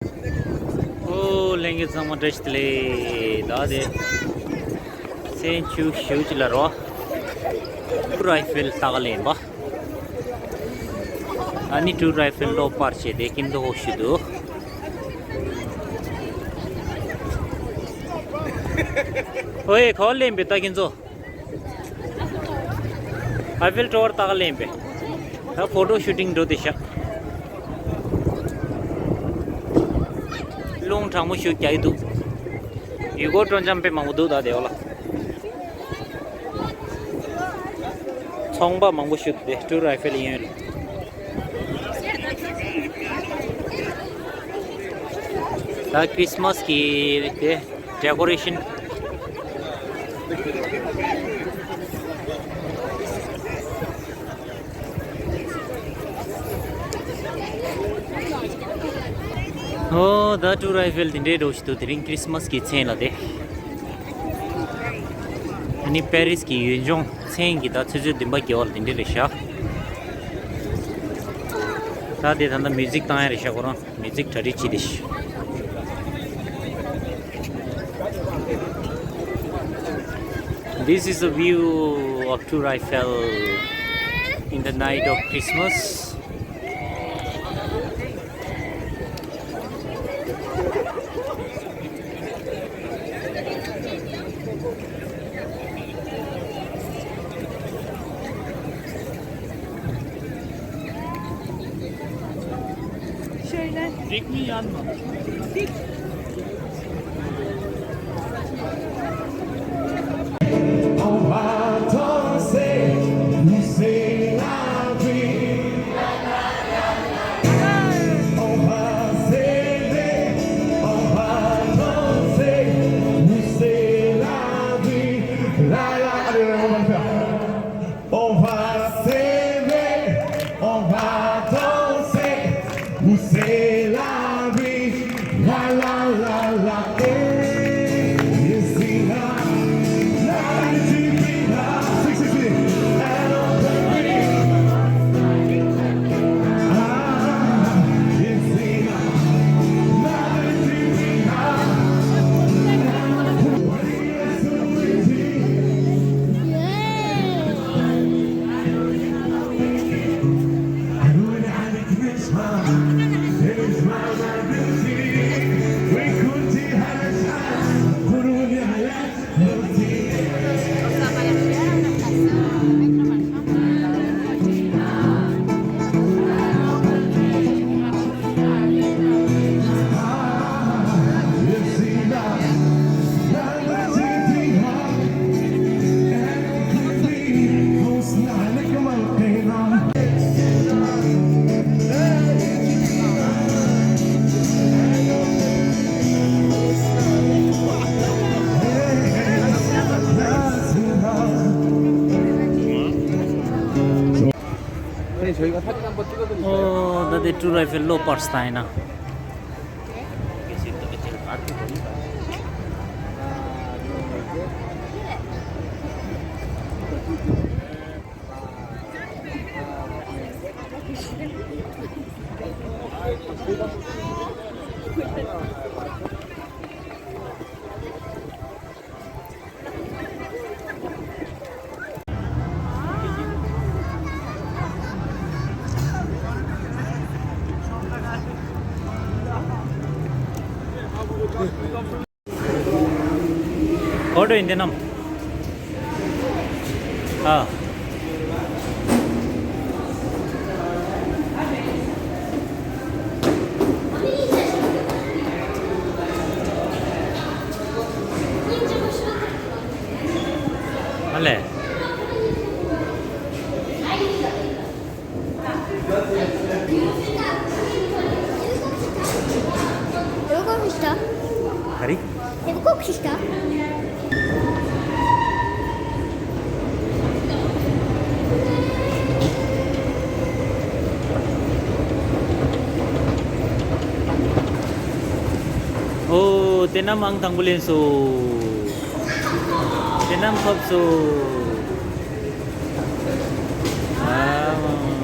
Oh, language sama dressle da de sen huge la ro rifle tagalen ba ani two rifle lo parche de kim do hoshidu oye khol lembe ta kinzo eiffel tower tagalen be ta photo shooting do disha long time shoot kya idu you go to jump pe mamudu da de ola chongba mangu shoot de two rifle yin da christmas ki decoration oh the two rifle din de rosh to during christmas ki chain la de ani paris ki yunjong chain ki da chuje dimba ki ol din de resha ta de the music ta resha koron music thari chi dish this is a view of two rifle in the night of christmas Şöyle. dik mi yanma Dik. On va s'aimer, on va danser, où c'est la vie, la la la la. Et c'est la divina, and on the green. Ah, et c'est la divina. 저희가 사진 한번 찍어드릴까요? oh the two rifle low parts ta hai na Order in the num. Ah. Vale. Yoga işte. Hari? Yoga işte. Oh, tenam ang tanggulen so. Tenam khop so. Ah.